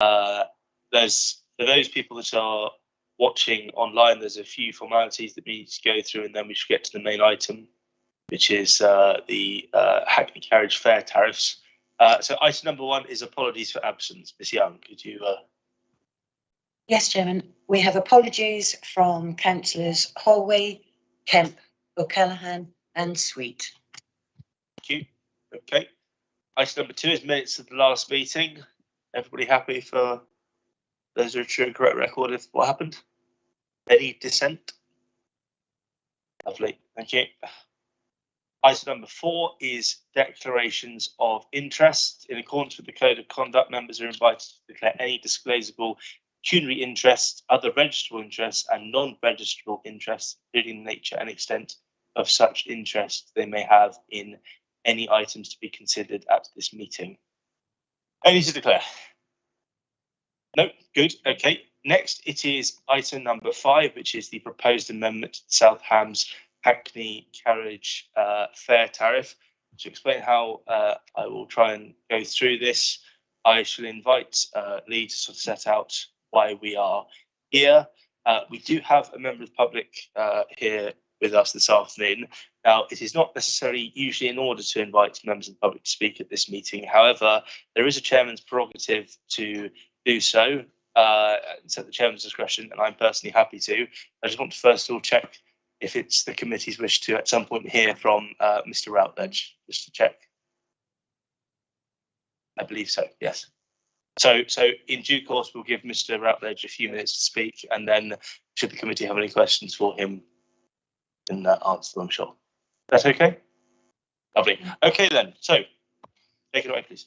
There's, for those people that are watching online, there's a few formalities that we need to go through, and then we should get to the main item, which is the Hackney carriage fare tariffs. So item number 1 is apologies for absence. Ms Young, could you... Yes, Chairman. We have apologies from Councillors Holway, Kemp, O'Callaghan and Sweet. Thank you. Okay. Item number 2 is minutes of the last meeting. Everybody happy for those are a true and correct record of what happened? Any dissent? Lovely. Thank you. Item number 4 is declarations of interest. In accordance with the Code of Conduct, members are invited to declare any disclosable pecuniary interests, other registrable interests, and non-registrable interests, including the nature and extent of such interest they may have in any items to be considered at this meeting. Any to declare? No, good. Okay. Next, it is item number 5, which is the proposed amendment to South Hams Hackney carriage fare tariff. To explain how I will try and go through this, I shall invite Lee to sort of set out why we are here. We do have a member of the public here with us this afternoon. Now, it is not necessarily usually in order to invite members of the public to speak at this meeting. However, there is a chairman's prerogative to do so. It's at the chairman's discretion, and I'm personally happy to. I just want to first of all check if it's the committee's wish to at some point hear from Mr. Routledge, just to check. I believe so, yes. So in due course, we'll give Mr. Routledge a few minutes to speak, and then should the committee have any questions for him, then answer them, I'm sure. That's okay? Lovely. Okay then, so take it away, please.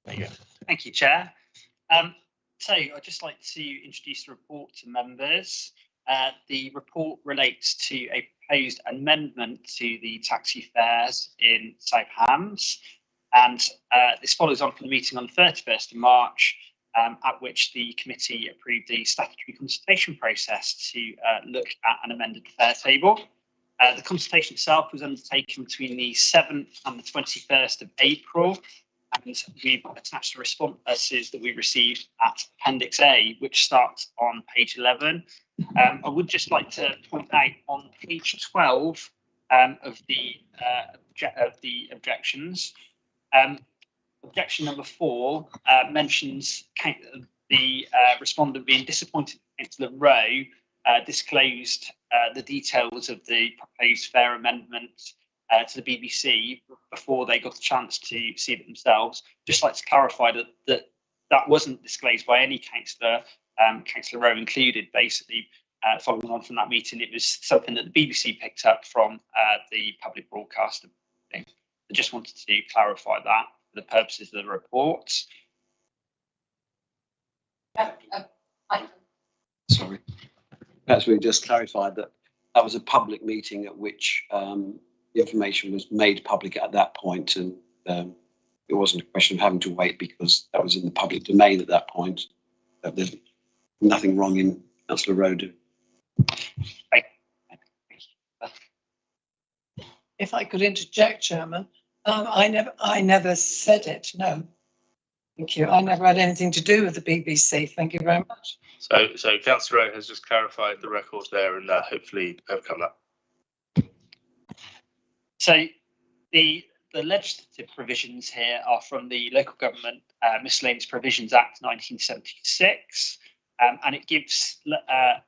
There you go. Thank you, Chair. So I'd just like to introduce the report to members. The report relates to a proposed amendment to the taxi fares in South Hams, and this follows on from the meeting on the 31st of March, at which the committee approved the statutory consultation process to look at an amended fare table. The consultation itself was undertaken between the 7th and the 21st of April, and we've attached the responses that we received at Appendix A, which starts on page 11. I would just like to point out on page 12 of the objections, objection number 4 mentions the respondent being disappointed Councillor Rowe disclosed the details of the proposed fare amendment to the BBC before they got a chance to see it themselves. Just like to clarify that wasn't disclosed by any councillor, Councillor Rowe included. Basically, following on from that meeting, it was something that the BBC picked up from the public broadcaster. I just wanted to clarify that for the purposes of the report. Sorry. Perhaps we just clarified that was a public meeting at which the information was made public at that point, and it wasn't a question of having to wait because that was in the public domain at that point. There's nothing wrong in Councillor Rowe doing. If I could interject, Chairman, I never said it. No, thank you. I never had anything to do with the BBC. Thank you very much. So Councillor Rowe has just clarified the record there, and hopefully overcome that. So the legislative provisions here are from the Local Government Miscellaneous Provisions Act 1976, and it gives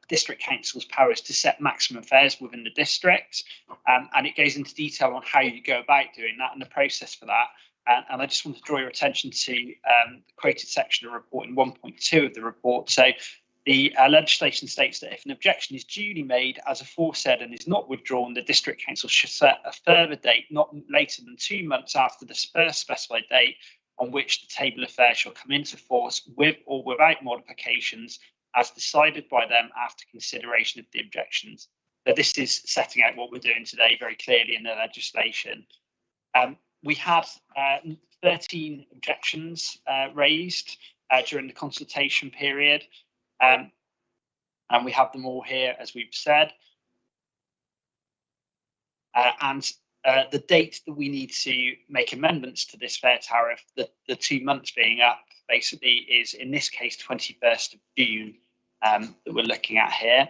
district councils powers to set maximum fares within the district, and it goes into detail on how you go about doing that and the process for that. And I just want to draw your attention to the quoted section of the report in 1.2 of the report. So the legislation states that if an objection is duly made as aforesaid and is not withdrawn, the district council should set a further date not later than 2 months after the first specified date on which the table of fares shall come into force, with or without modifications, as decided by them after consideration of the objections. So this is setting out what we're doing today very clearly in the legislation. We had 13 objections raised during the consultation period. And we have them all here, as we've said. The date that we need to make amendments to this fare tariff, the 2 months being up basically is, in this case, 21st of June that we're looking at here.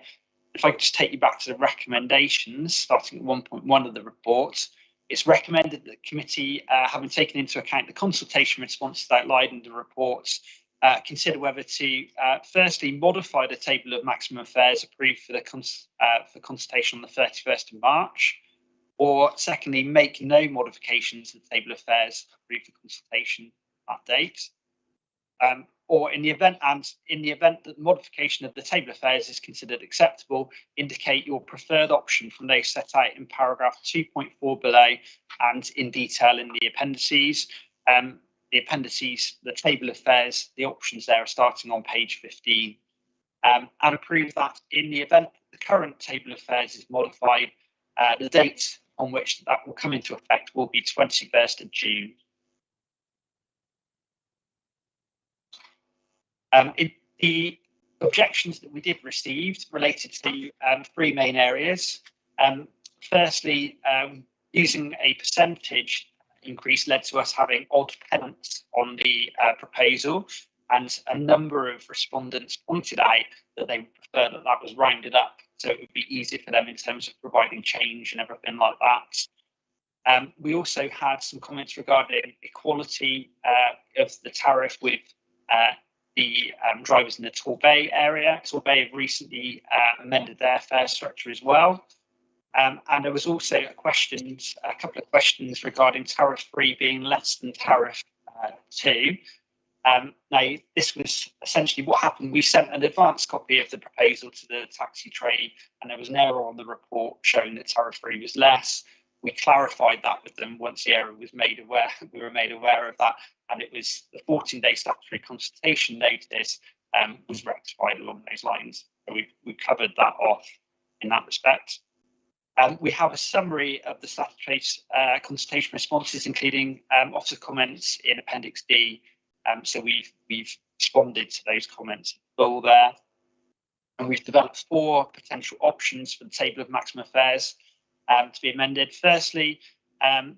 If I could just take you back to the recommendations, starting at 1.1 of the report, it's recommended that the committee, having taken into account the consultation responses outlined in the report, consider whether to firstly modify the table of maximum fares approved for the consultation on the 31st of March, or secondly, make no modifications to the table of fares approved for consultation that date. Or in the event that modification of the table of fares is considered acceptable, indicate your preferred option from those set out in paragraph 2.4 below and in detail in the appendices. The table of fares, the options there are starting on page 15, and approve that in the event the current table of fares is modified, the date on which that will come into effect will be 21st of June. The objections that we did receive related to three main areas. Firstly, using a percentage increase led to us having odd pence on the proposal, and a number of respondents pointed out that they would prefer that that was rounded up, so it would be easier for them in terms of providing change and everything like that. We also had some comments regarding equality of the tariff with the drivers in the Torbay area. Torbay have recently amended their fare structure as well. And there was also a couple of questions regarding tariff 3 being less than tariff 2. Now, this was essentially what happened. We sent an advance copy of the proposal to the taxi trade, and there was an error on the report showing that tariff 3 was less. We clarified that with them once the error was made aware. We were made aware of that, and it was the 14-day statutory consultation notice was rectified along those lines. So we covered that off in that respect. We have a summary of the statutory consultation responses, including officer comments in Appendix D. So we've responded to those comments in full there, and we've developed 4 potential options for the table of maximum fares to be amended. Firstly,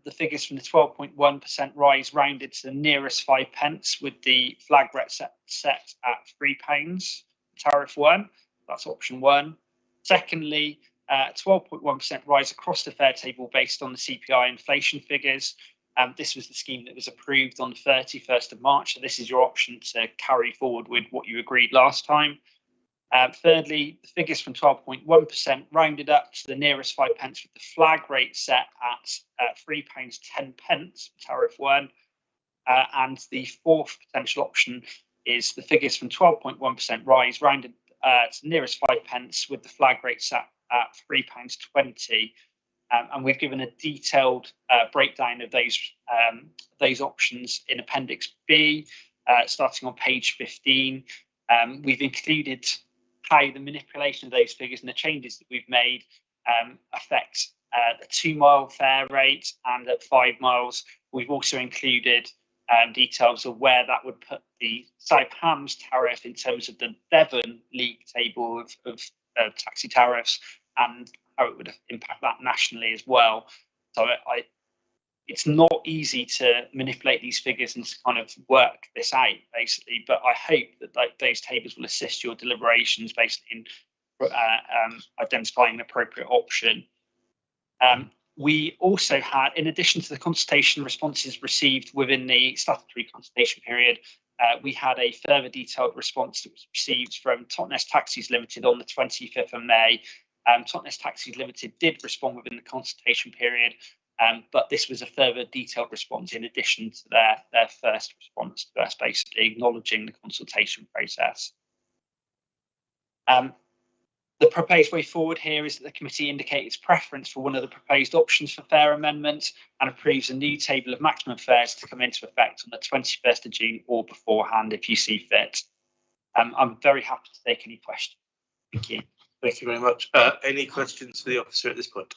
the figures from the 12.1% rise rounded to the nearest 5 pence, with the flag rate set at £3, tariff 1. That's option 1. Secondly, 12.1% rise across the fare table based on the CPI inflation figures. This was the scheme that was approved on the 31st of March. So this is your option to carry forward with what you agreed last time. Thirdly, the figures from 12.1% rounded up to the nearest 5 pence, with the flag rate set at £3.10, tariff 1. And the fourth potential option is the figures from 12.1% rise rounded to the nearest 5 pence, with the flag rate set at £3.20. And we've given a detailed breakdown of those options in Appendix B, starting on page 15. We've included how the manipulation of those figures and the changes that we've made affect the 2-mile fare rate, and at 5 miles. We've also included details of where that would put the South Hams tariff in terms of the Devon League table of taxi tariffs, and how it would impact that nationally as well. So it's not easy to manipulate these figures and to kind of work this out, basically, but I hope that those tables will assist your deliberations basically in identifying an appropriate option. We also had, in addition to the consultation responses received within the statutory consultation period, we had a further detailed response that was received from Totnes Taxis Limited on the 25th of May. Totnes Taxis Limited did respond within the consultation period, but this was a further detailed response in addition to their first response to us, basically acknowledging the consultation process. The proposed way forward here is that the committee indicate its preference for one of the proposed options for fare amendment and approves a new table of maximum fares to come into effect on the 21st of June or beforehand if you see fit. I'm very happy to take any questions. Thank you. Thank you very much. Any questions for the officer at this point?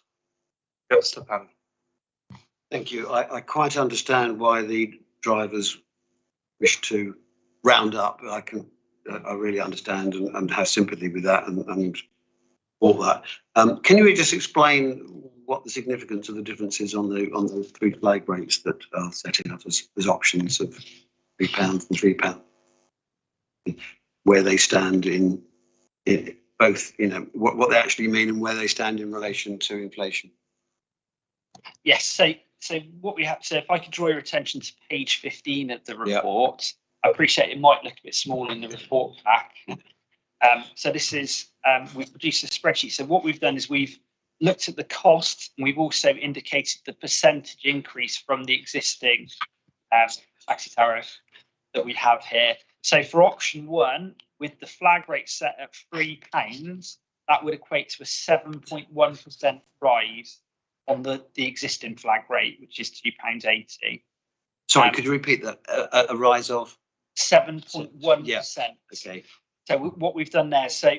Councillor Pan. Thank you. I quite understand why the drivers wish to round up. I really understand and have sympathy with that and all that. Can you just explain what the significance of the differences on the 3 flag rates that are setting up as options of £3 and £3? where they stand in both, what they actually mean and where they stand in relation to inflation. Yes, so what we have, so if I could draw your attention to page 15 of the report, I appreciate it might look a bit small in the report pack. So this is, we've produced a spreadsheet. So what we've done is we've looked at the cost, and we've also indicated the percentage increase from the existing taxi tariff that we have here. So for option 1, with the flag rate set at £3, that would equate to a 7.1% rise on the existing flag rate, which is £2.80. Sorry, could you repeat that? A rise of 7.1%. Okay. So what we've done there, so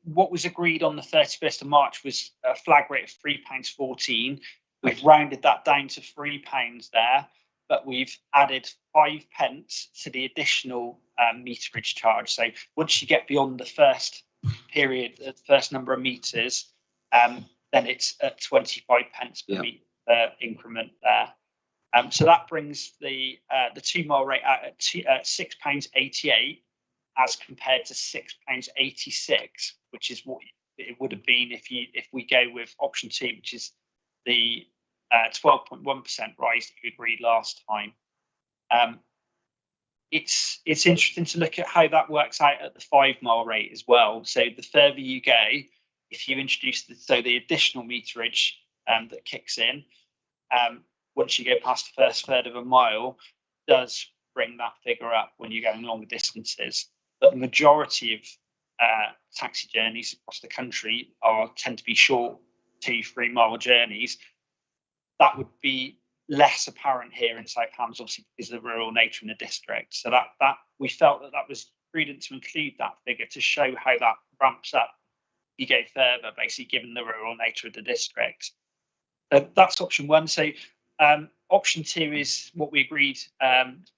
what was agreed on the 31st of March was a flag rate of £3.14. We've rounded that down to £3 there, but we've added 5 pence to the additional meterage charge. So once you get beyond the first period, the first number of meters, then it's at 25 pence per meter increment there. So that brings the 2 mile rate out at £6.88 as compared to £6.86, which is what it would have been if we go with option 2, which is the 12.1% rise that you agreed last time. It's interesting to look at how that works out at the 5 mile rate as well. So the further you go, if you introduce the additional meterage that kicks in, once you go past the first third of a mile, does bring that figure up when you're going longer distances. But the majority of taxi journeys across the country tend to be short 2-3 mile journeys. That would be less apparent here in South Hams, obviously because of the rural nature in the district. So that we felt that was prudent to include that figure to show how that ramps up. You go further, basically, given the rural nature of the district. That's option 1. So option 2 is what we agreed,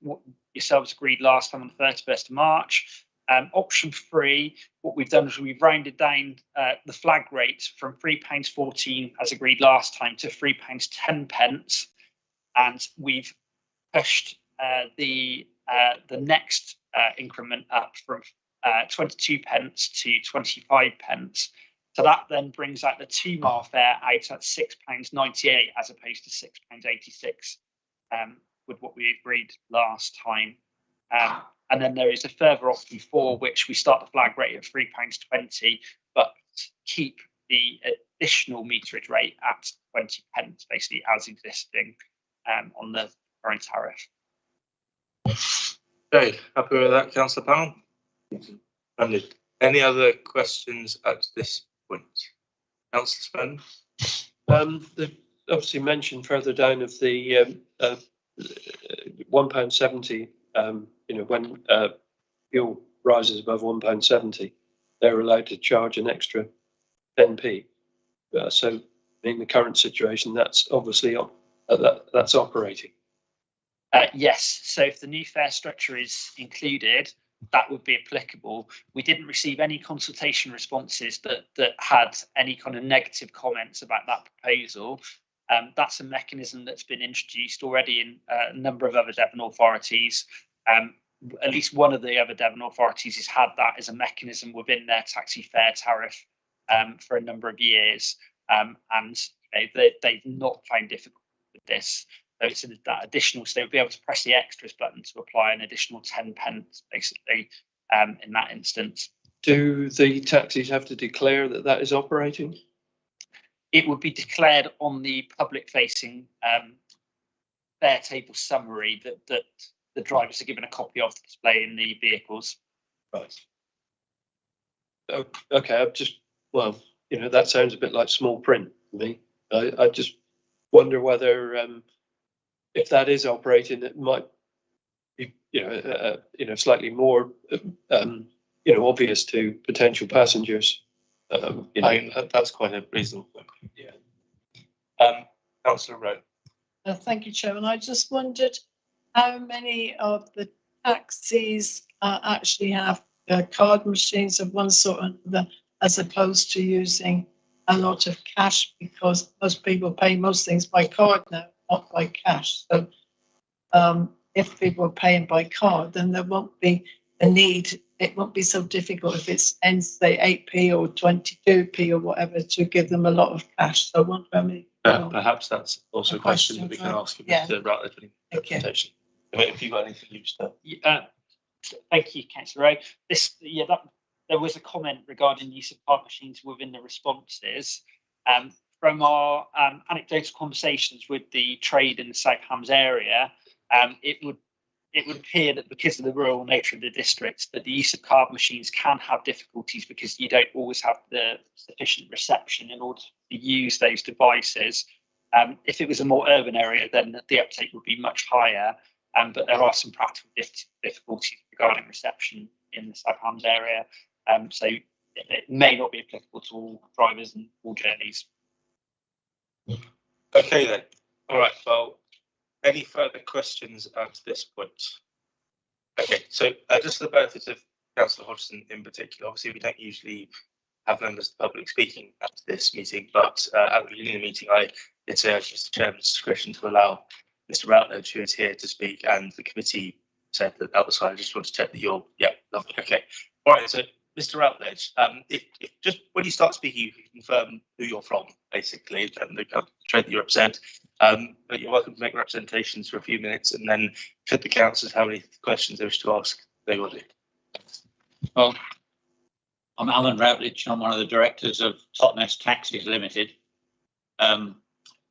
what yourselves agreed last time on the 31st of March. Option 3, what we've done is we've rounded down the flag rate from £3.14 as agreed last time to £3.10, and we've pushed the next increment up from 22 pence to 25 pence. So that then brings out the 2 mile fare out at £6.98 as opposed to £6.86 with what we agreed last time. And then there is a further option 4, which we start the flag rate at £3.20, but keep the additional meterage rate at 20 pence, basically as existing on the current tariff. Okay, happy with that, Councillor Powell? Any other questions at this point? Councillor Spen? They've obviously mentioned further down of the £1.70, when fuel rises above £1.70, they're allowed to charge an extra 10p. So in the current situation, that's obviously that's operating. Yes, so if the new fare structure is included, that would be applicable. We didn't receive any consultation responses that had any kind of negative comments about that proposal. That's a mechanism that's been introduced already in a number of other Devon authorities. At least one of the other Devon authorities has had that as a mechanism within their taxi fare tariff for a number of years, and they've not found difficult with this. So it's that additional, so they'll be able to press the extras button to apply an additional 10 pence, basically, in that instance. Do the taxis have to declare that is operating? It would be declared on the public-facing fare table summary that the drivers are given a copy of to display in the vehicles. Right. Okay, that sounds a bit like small print to me. I just wonder whether if that is operating, it might be, slightly more, obvious to potential passengers. That's quite a reasonable question. Yeah. Councillor Rowe. Thank you, Chairman. I just wondered how many of the taxis actually have card machines of one sort or another, as opposed to using a lot of cash, because most people pay most things by card now, not by cash. So if people are paying by card, then there won't be a need, it won't be so difficult if it's ends say 8p or 22p or whatever to give them a lot of cash. So I wonder how many. Perhaps that's also A a question that we question can for- ask of yeah. Mr. Rutledge in the Okay. presentation. If you've got anything you to Thank you, Councillor Rowe. There was a comment regarding use of card machines within the responses. From our anecdotal conversations with the trade in the South Hams area, it would appear that because of the rural nature of the districts, that the use of card machines can have difficulties because you don't always have the sufficient reception in order to use those devices. If it was a more urban area, then the uptake would be much higher. But there are some practical difficulties regarding reception in the South Hams area. So it may not be applicable to all drivers and all journeys. Okay then. All right. Well, any further questions at this point? Okay. So just for the benefit of Councillor Hodgson in particular, obviously we don't usually have members of the public speaking at this meeting, but at the beginning of the meeting, I did say I used the chairman's discretion to allow Mr. Routledge, who is here to speak, and the committee said that outside. I just want to check that you're, yeah, lovely. Okay. All right. So, Mr. Routledge, if just when you start speaking, you can confirm who you're from, basically, and the trade that you represent. But you're welcome to make representations for a few minutes, and then should the councillors have any questions they wish to ask, they will do. Well, I'm Alan Routledge. I'm one of the directors of Totnes Taxis Limited.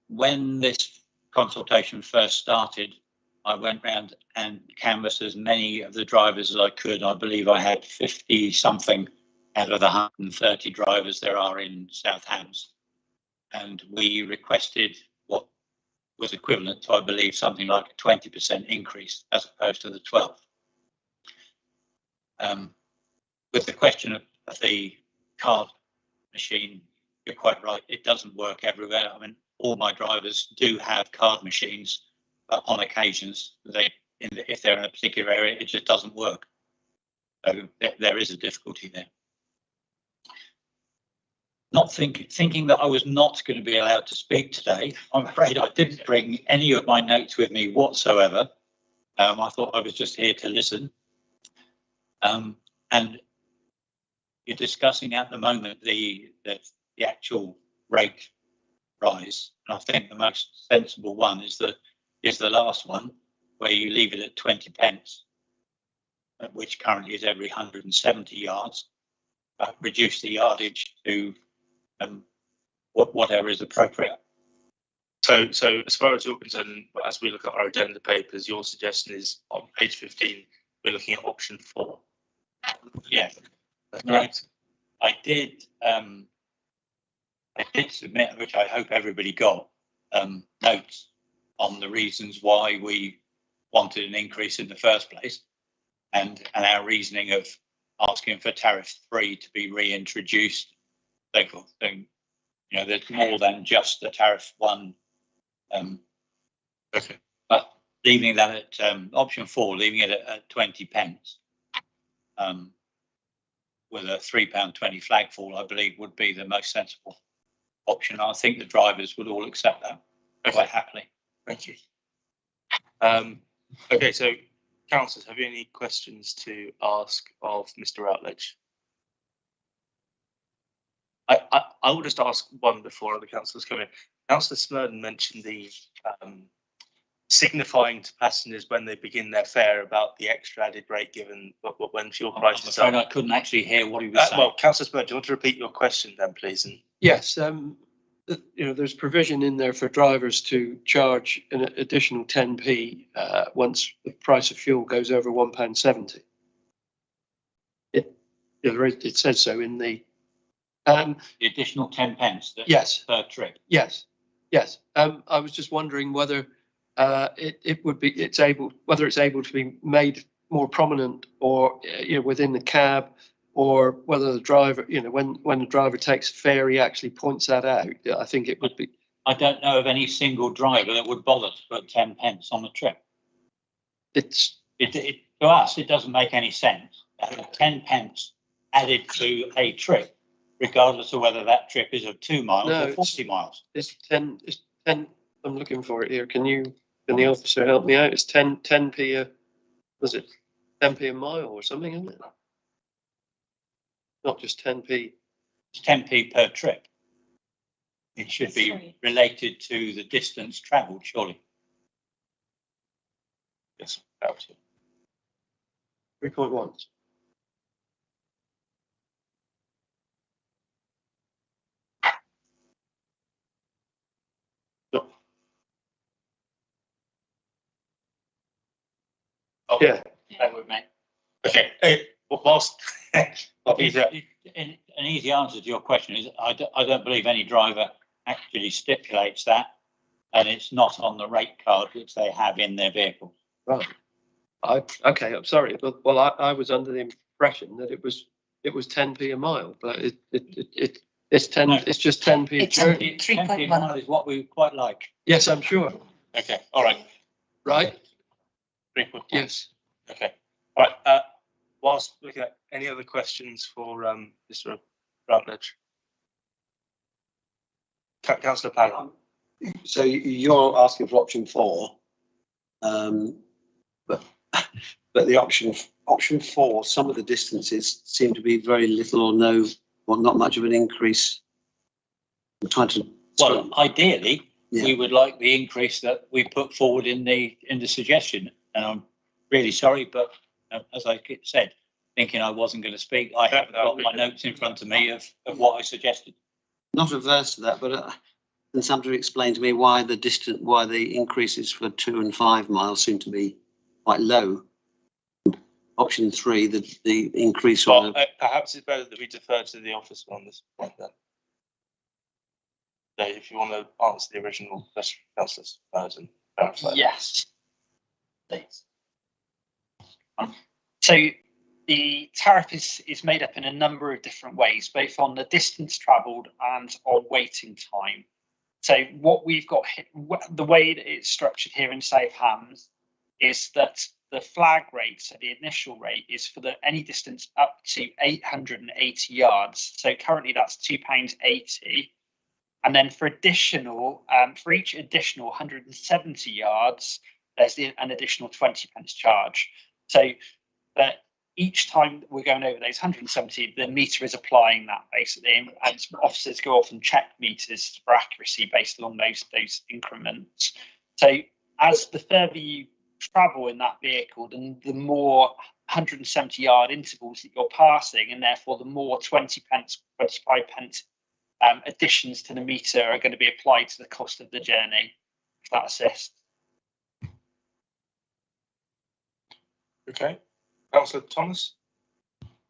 When this consultation first started, I went round and canvassed as many of the drivers as I could. I believe I had 50 something out of the 130 drivers there are in South Hams. And we requested what was equivalent to, I believe, something like a 20% increase as opposed to the 12. With the question of the card machine, you're quite right. It doesn't work everywhere. I mean, all my drivers do have card machines, but on occasions, if they're in a particular area, it just doesn't work. So there is a difficulty there. Not thinking that I was not going to be allowed to speak today, I'm afraid I didn't bring any of my notes with me whatsoever. I thought I was just here to listen. And you're discussing at the moment the actual rate rise. And I think the most sensible one is the last one, where you leave it at 20 pence, which currently is every 170 yards, but reduce the yardage to whatever is appropriate. So as far as you're concerned, as we look at our agenda papers, your suggestion is on page 15, we're looking at option 4. Yeah, Right. I did submit, which I hope everybody got, notes on the reasons why we wanted an increase in the first place, and our reasoning of asking for tariff 3 to be reintroduced. So, you know, there's more than just the tariff 1. Okay. But leaving that at option 4, leaving it at 20 pence, with a £3.20 flagfall, I believe would be the most sensible option. I think the drivers would all accept that quite happily. Thank you. Okay, so councillors, have you any questions to ask of Mr. Routledge? I will just ask one before other councillors come in. Councillor Smurden mentioned the signifying to passengers when they begin their fare about the extra added rate given when fuel prices I'm afraid are. I couldn't actually hear what he was saying. Well, Councillor Smurden, do you want to repeat your question then, please? And Yes, you know, there's provision in there for drivers to charge an additional 10p once the price of fuel goes over £1.70. It says so in the. The additional 10 pence Yes, per trip. yes. I was just wondering whether it's able to be made more prominent, or you know, within the cab, or whether the driver, you know, when the driver takes a fare, he actually points that out. I think it would be. I don't know of any single driver that would bother to put 10 pence on the trip. To us, it doesn't make any sense. 10 pence added to a trip, regardless of whether that trip is of 2 miles or 40 miles. It's 10. I'm looking for it here. Can the officer help me out? It's 10p. Was it 10p a mile or something, isn't it? Not just 10p. It's 10p per trip. It should be Sorry. related to the distance travelled, surely. Yes, that was it. 3.1. Yeah. Bear with me. Okay, whilst Peter, an easy answer to your question is I don't believe any driver actually stipulates that, and it's not on the rate card which they have in their vehicle. Right. Okay, I'm sorry, but well, I was under the impression that it was 10p a mile, but it's 10. No. It's just 10p a It's journey. 10p a mile is what we quite like. Yes, I'm sure. okay, all right, Right? 3.1. Yes. Okay, all right. Whilst looking at any other questions for Mr. Routledge, Councillor Parry. So you're asking for option 4, but the option 4, some of the distances seem to be very little or no, or not much of an increase. I'm trying to. Well, ideally, Yeah. we would like the increase that we put forward in the suggestion, and I'm really sorry, but as I said, thinking I wasn't going to speak, I haven't got my notes in front of me of what I suggested. Not averse to that, but can somebody explain to me why the increases for 2 and 5 miles seem to be quite low? Option 3, the increase Well, on perhaps it's better that we defer to the officer on this point then. So if you want to answer the original question, Councillor Spurs, and clarify. Yes. Please. So the tariff is made up in a number of different ways, both on the distance travelled and on waiting time. So what we've got, the way that it's structured here in South Hams is that the flag rate, so the initial rate, is for any distance up to 880 yards. So currently that's £2.80. And then for for each additional 170 yards, there's an additional 20 pence charge. So that each time we're going over those 170, the meter is applying that basically, and officers go off and check meters for accuracy based along those increments. So as the further you travel in that vehicle, then the more 170 yard intervals that you're passing, and therefore the more 20 pence, 25 pence additions to the meter are going to be applied to the cost of the journey, if that assists. Okay, Councillor Thomas.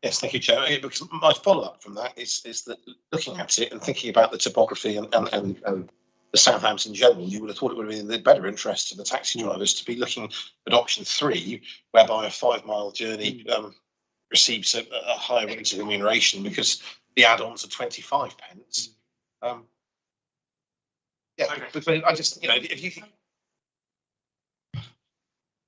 Yes, thank you, Chair. Because my follow-up from that is that looking at it and thinking about the topography and the Southampton in general, you would have thought it would have been in the better interest of the taxi drivers to be looking at option 3, whereby a 5-mile journey receives a higher rate of remuneration because the add-ons are 25 pence. Yeah, but I just, if you think.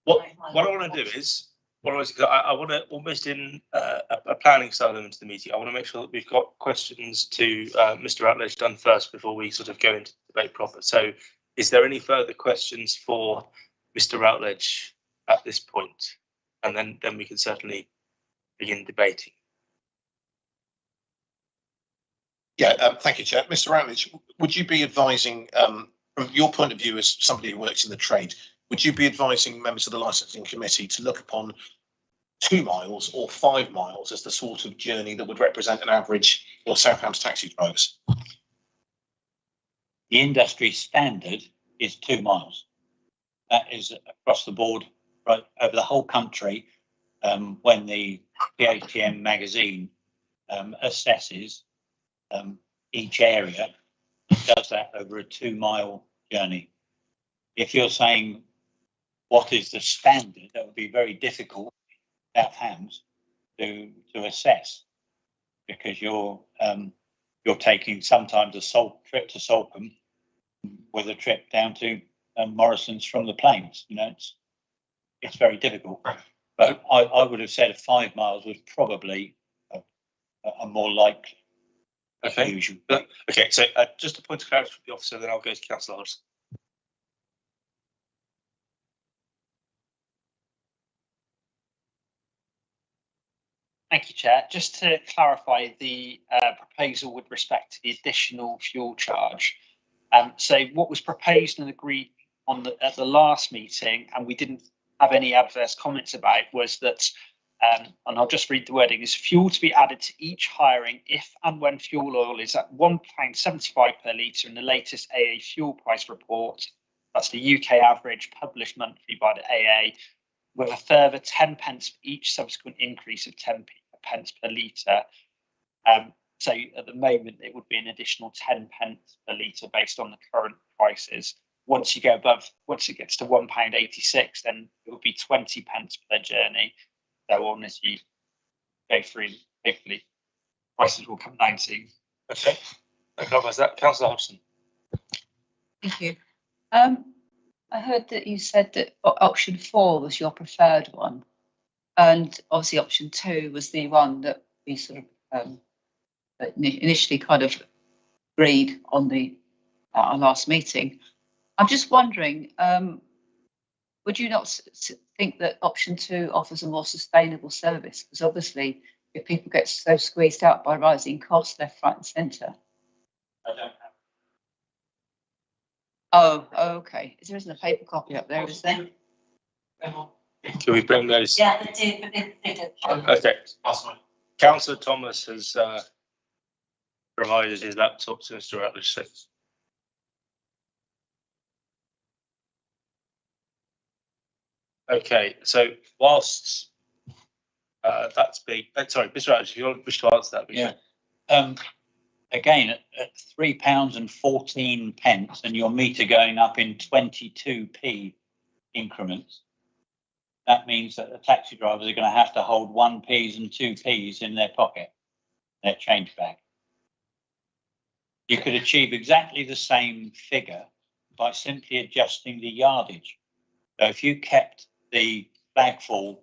What I want to do is, I want to almost in a planning style element to the meeting. I want to make sure that we've got questions to Mr. Routledge done first before we sort of go into the debate proper. So, is there any further questions for Mr. Routledge at this point? And then we can certainly begin debating. Yeah, thank you, Chair. Mr. Routledge, would you be advising, from your point of view as somebody who works in the trade, would you be advising members of the licensing committee to look upon 2 miles or 5 miles as the sort of journey that would represent an average for Southampton taxi drivers? The industry standard is 2 miles. That is across the board, right over the whole country. When the PHTM magazine assesses each area, it does that over a 2-mile journey. If you're saying what is the standard, that would be very difficult at Hams to assess, because you're taking sometimes a trip to Salcombe with a trip down to Morrison's from the Plains. It's very difficult. But I would have said 5 miles was probably a more likely. Okay. Usual. Okay. So just a point of clarity from the officer, then I'll go to Councillor Hodgson. Thank you, Chair. Just to clarify the proposal with respect to the additional fuel charge. So what was proposed and agreed on at the last meeting, and we didn't have any adverse comments about, was that, and I'll just read the wording, is fuel to be added to each hiring if and when fuel oil is at £1.75 per litre in the latest AA fuel price report. That's the UK average published monthly by the AA, with a further 10 pence for each subsequent increase of 10 pence per litre. So at the moment, it would be an additional 10 pence per litre based on the current prices. Once you go above, once it gets to £1.86, then it would be 20 pence per journey. So on as you go through, hopefully prices will come down soon. Okay, that covers that. Councillor Hodgson. Thank you. I heard that you said that option 4 was your preferred one, and obviously option 2 was the one that we sort of initially kind of agreed on the our last meeting. I'm just wondering, would you not think that option 2 offers a more sustainable service? Because obviously, if people get so squeezed out by rising costs left, right, and centre. I don't have. Oh, okay. There isn't a paper copy up there, is there? Can we bring those? Yeah, they did, but they did. Okay. Councillor Thomas has provided his laptop to Mr. Rutledge. Okay, so whilst that's being, sorry, Mr. Rutledge, if you wish to answer that. Yeah. Again, at £3.14 and your meter going up in 22p increments, that means that the taxi drivers are going to have to hold 1p's and 2p's in their pocket, their change bag. You could achieve exactly the same figure by simply adjusting the yardage. So if you kept the flagfall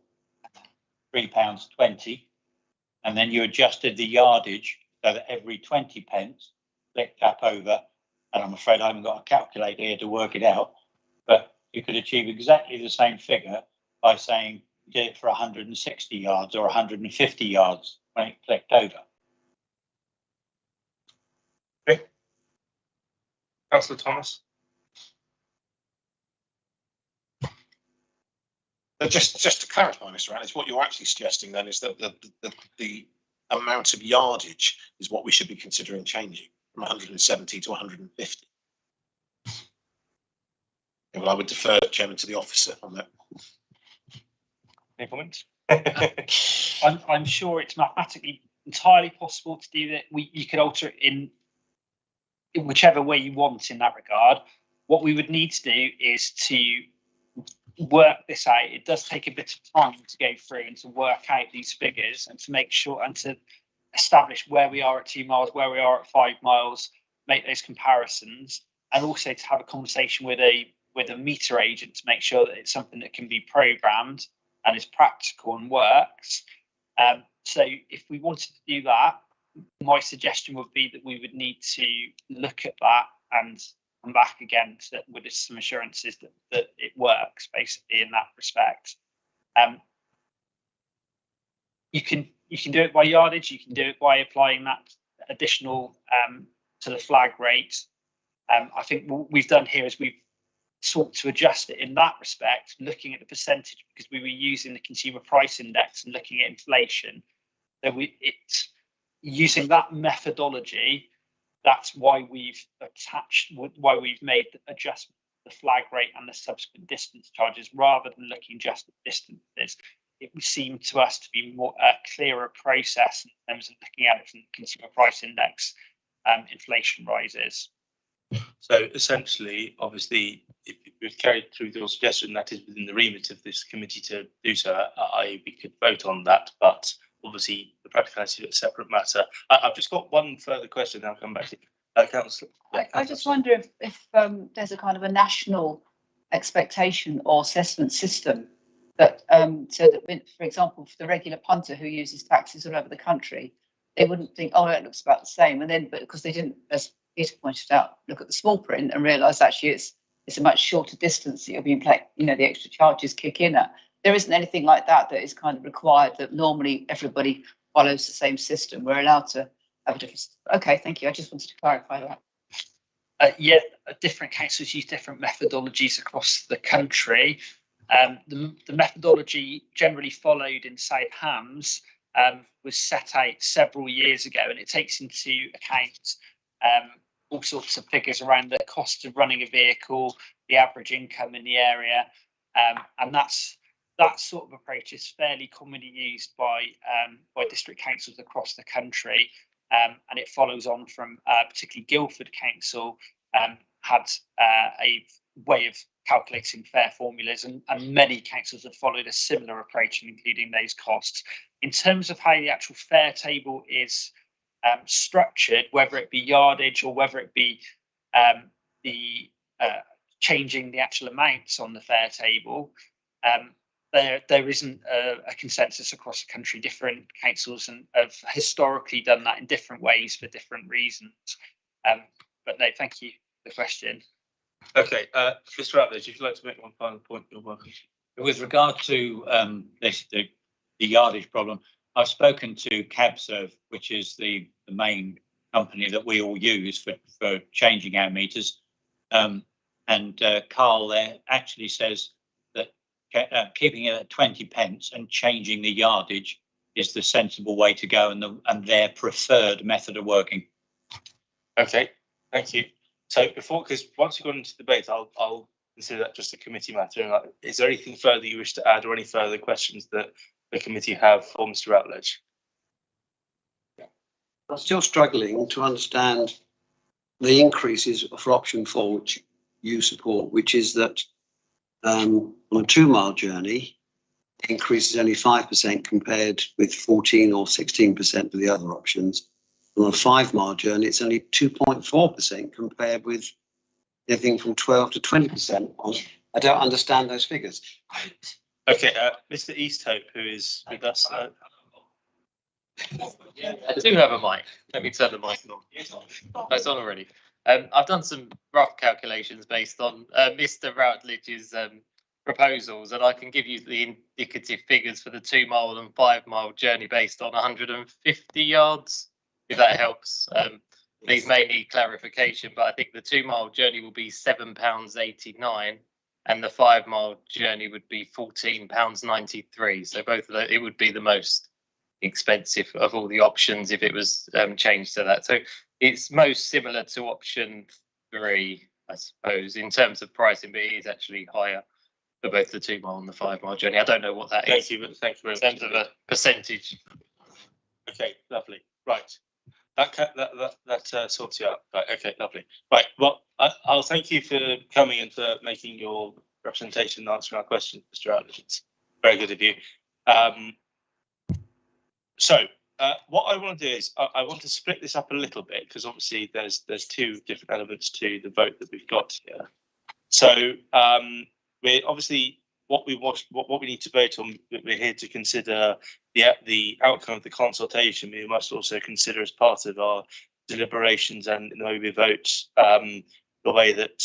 £3.20 and then you adjusted the yardage so that every 20 pence flicked up over, and I'm afraid I haven't got a calculator here to work it out, but you could achieve exactly the same figure by saying you did it for 160 yards or 150 yards when it flicked over. Okay. Councillor Thomas. Just to clarify, Mr. Alice, what you're actually suggesting then is that the amount of yardage is what we should be considering changing from 170 to 150. Well, I would defer, Chairman, to the officer on that. Any comments? I'm sure it's mathematically entirely possible to do that. You could alter it in whichever way you want in that regard. What we would need to do is to work this out. It does take a bit of time to go through and to work out these figures and to make sure and to establish where we are at 2 miles, where we are at 5 miles, make those comparisons, and also to have a conversation with a meter agent to make sure that it's something that can be programmed and is practical and works. So if we wanted to do that, my suggestion would be that we would need to look at that and come back again with some assurances that it works basically in that respect. You can do it by yardage. You can do it by applying that additional to the flag rate. I think what we've done here is we've sought to adjust it in that respect, looking at the percentage, because we were using the consumer price index and looking at inflation. So it's using that methodology. That's why we've made the adjustment to the flag rate and the subsequent distance charges, rather than looking just at distances. It would seem to us to be more a clearer process in terms of looking at it from the consumer price index. Inflation rises. So essentially, obviously, if we've carried through your suggestion, that is within the remit of this committee to do so. We could vote on that, but obviously the practicality is a separate matter. I've just got one further question. I'll come back to you, Councillor. I just wonder if there's a kind of a national expectation or assessment system that so that, for example, for the regular punter who uses taxis all over the country, they wouldn't think, oh, it looks about the same, and then but because they didn't, as Peter pointed out, look at the small print and realise actually it's a much shorter distance that you're being the extra charges kick in at. there isn't anything like that that is kind of required, that normally everybody follows the same system. We're allowed to have a different. Okay, thank you. I just wanted to clarify that. Yeah, different councils use different methodologies across the country. The methodology generally followed in South Hams was set out several years ago, and it takes into account all sorts of figures around the cost of running a vehicle, the average income in the area, and that sort of approach is fairly commonly used by district councils across the country, and it follows on from particularly Guildford Council had a way of calculating fare formulas, and many councils have followed a similar approach in including those costs. In terms of how the actual fare table is structured, whether it be yardage or whether it be changing the actual amounts on the fare table, there isn't a consensus across the country. Different councils have historically done that in different ways for different reasons. But no, thank you for the question. Okay, Mr. Routledge, if you'd like to make one final point, you're welcome. With regard to the yardage problem, I've spoken to CabServe, which is the main company that we all use for changing our meters. And Carl there actually says that keeping it at 20 pence and changing the yardage is the sensible way to go, and their preferred method of working. Okay, thank you. So because once we've gone into debate, I'll consider that just a committee matter. And is there anything further you wish to add, or any further questions that the committee have for Mr. Routledge? I'm still struggling to understand the increases for option 4, which you support, which is that on a 2-mile journey, the increase is only 5% compared with 14 or 16% for the other options. On a 5-mile journey, it's only 2.4% compared with anything from 12 to 20%. I don't understand those figures. Okay, Mr. Easthope, who is with us. I do have a mic. Let me turn the mic on. Oh, it's on already. I've done some rough calculations based on Mr. Routledge's proposals, and I can give you the indicative figures for the 2-mile and 5-mile journey based on 150 yards, if that helps. These may need clarification, but I think the 2-mile journey will be £7.89, and the 5-mile journey would be £14.93. So both of those, it would be the most expensive of all the options if it was changed to that. So it's most similar to option 3, I suppose, in terms of pricing, but it is actually higher for both the 2-mile and the 5-mile journey. I don't know what that is. Thank you very much. In terms of a percentage. Okay, lovely. Right. That sorts you out. Right. Okay, lovely. Right. Well, I'll thank you for coming and for making your representation and answering our questions, Mr. Routledge. It's very good of you. So what I want to do is I want to split this up a little bit, because obviously there's 2 different elements to the vote that we've got here. So we're obviously what we need to vote on. We're here to consider the outcome of the consultation. We must also consider, as part of our deliberations and in the way we vote, the way that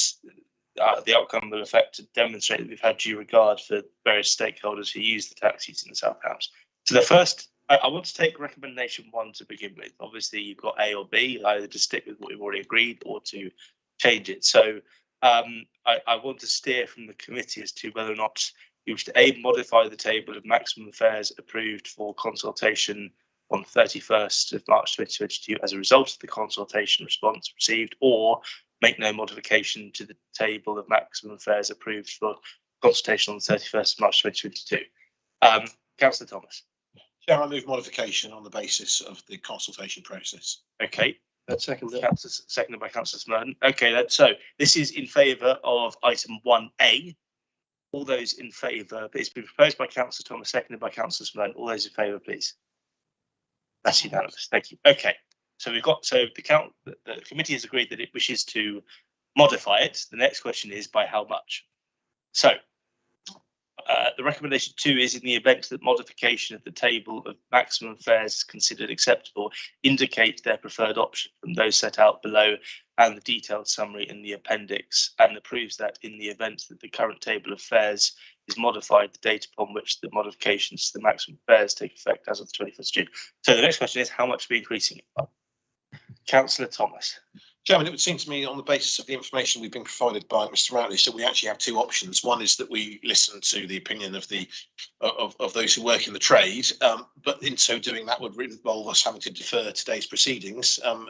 the outcome will affect, to demonstrate that we've had due regard for various stakeholders who use the taxis in the South Hams. So the first, I want to take recommendation 1 to begin with. Obviously, you've got A or B, either to stick with what we've already agreed or to change it. So I want to steer from the committee as to whether or not you wish to modify the table of maximum fares approved for consultation on 31st of March 2022 as a result of the consultation response received, or make no modification to the table of maximum fares approved for consultation on the 31st of March 2022. Councillor Thomas. Chair, I move modification on the basis of the consultation process. Okay. That's seconded. Seconded by Councillor Smurden. Okay, so this is in favour of item 1A. All those in favour, it's been proposed by Councillor Thomas, seconded by Councillor Smurden. All those in favour, please. That's unanimous. Thank you. Okay, so the committee has agreed that it wishes to modify it. The next question is by how much? So the recommendation 2 is, in the event that modification of the table of maximum fares is considered acceptable, indicate their preferred option from those set out below and the detailed summary in the appendix, and approves that in the event that the current table of fares is modified the date upon which the modifications to the maximum fares take effect as of the 21st June. So the next question is, how much are we increasing it by? Councillor Thomas. Chairman, it would seem to me, on the basis of the information we've been provided by Mr. Routledge, that we actually have two options. One is that we listen to the opinion of the of those who work in the trade, but in so doing, that would involve us having to defer today's proceedings. And